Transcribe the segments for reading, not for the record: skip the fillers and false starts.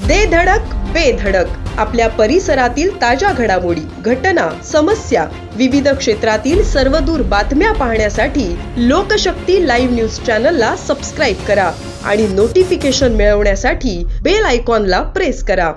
दे धडक बेधडक आपल्या परिसरातील ताज्या घडामोडी, घटना, समस्या, विविध क्षेत्रातील सर्वदूर बातम्या पाहण्यासाठी लोकशक्ती लाईव्ह न्यूज चॅनलला सबस्क्राईब करा आणि नोटिफिकेशन मिळवण्यासाठी बेल आयकॉनला प्रेस करा।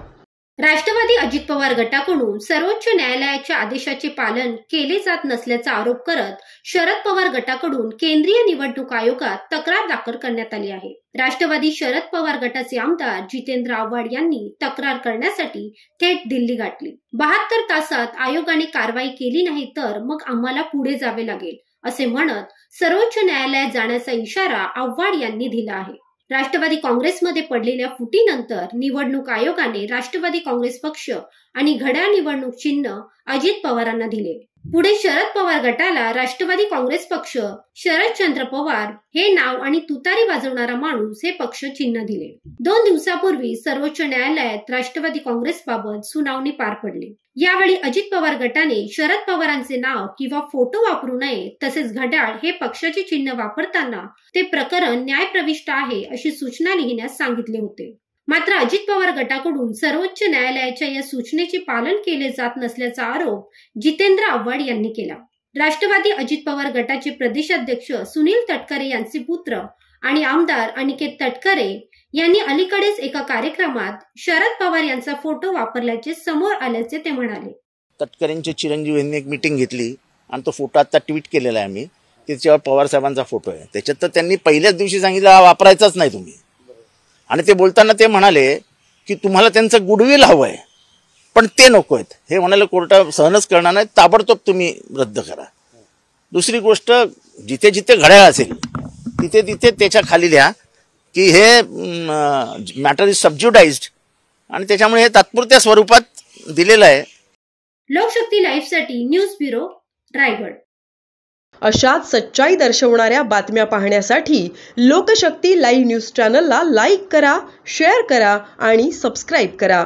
राष्ट्रवादी अजित पवार गटाकडून सर्वोच्च न्यायालयाच्या आदेशाचे पालन केले जात नसल्याचा आरोप करत शरद पवार गटाकडून केंद्रीय निवडणूक आयोगात तक्रार दाखल करण्यात आली आहे। राष्ट्रवादी शरद पवार गटाचे आमदार जितेंद्र आव्हाड यांनी तक्रार करण्यासाठी थेट दिल्ली गाठली। 72 तासात आयोगाने कारवाई केली नाही तर मग आम्हाला पुढे जावे लागेल असे म्हणत सर्वोच्च न्यायालयात जाण्याचा इशारा आव्हाड यांनी दिला आहे। राष्ट्रवादी काँग्रेसमध्ये पडलेल्या फुटीनंतर निवडणूक आयोगाने राष्ट्रवादी काँग्रेस पक्ष आणि घड्याळ निवडणूक चिन्ह अजित पवारांना दिले। पुढे शरद पवार गटाला राष्ट्रवादी काँग्रेस पक्ष, शरदचंद्र पवार हे नाव आणि तुतारी वाजवणारा माणूस हे पक्ष चिन्ह दिले। 2 दिवसापूर्वी सर्वोच्च न्यायालयात राष्ट्रवादी काँग्रेसबाबत सुनावणी पार पडली। यावेळी अजित पवार गटाने शरद पवारांचे नाव किंवा फोटो वापरू नये, तसेच घड्याळ हे पक्षाचे चिन्ह वापरताना ते प्रकरण न्यायप्रविष्ट आहे अशी सूचना लिहिण्यास सांगितले होते। मात्र अजित पवार गटाकडून सर्वोच्च न्यायालयाच्या या सूचनेचे पालन केले जात नसल्याचा आरोप जितेंद्र आव्हाड यांनी केला। राष्ट्रवादी अजित पवार गटाचे प्रदेशाध्यक्ष सुनील तटकरे यांचे पुत्र आणि आमदार अनिकेत तटकरे यांनी अलीकडेच एका कार्यक्रमात शरद पवार यांचा फोटो वापरल्याचे समोर आल्याचे ते म्हणाले। तटकरेंचे चिरंजीव यांनी एक मीटिंग घेतली आणि तो फोटो आता ट्विट केलेला आहे आम्ही, त्याच्यावर पवार साहेबांचा फोटो आहे। त्याच्यात तर त्यांनी पहिल्याच दिवशी सांगितलं हा वापरायचाच नाही तुम्ही, आणि ते बोलताना ते म्हणाले की तुम्हाला त्यांचं गुडविल हवं आहे पण ते नको आहेत, हे म्हणाले कोर्टात सहनच करणार नाही, ताबडतोब तुम्ही रद्द करा। दुसरी गोष्ट, जिथे जिथे घड्याळ असेल तिथे तिथे त्याच्या खाली लिहा की हे मॅटर इज सबज्युडाइज्ड, आणि त्याच्यामुळे हे तात्पुरत्या स्वरूपात दिलेलं आहे। लोकशक्ती लाईव्ह साठी न्यूज ब्युरो, रायगड। अशाच सच्चाई दर्शवणाऱ्या बातम्या पाहण्यासाठी लोकशक्ती लाईव्ह न्यूज चॅनलला लाईक करा, शेअर करा आणि सबस्क्राईब करा।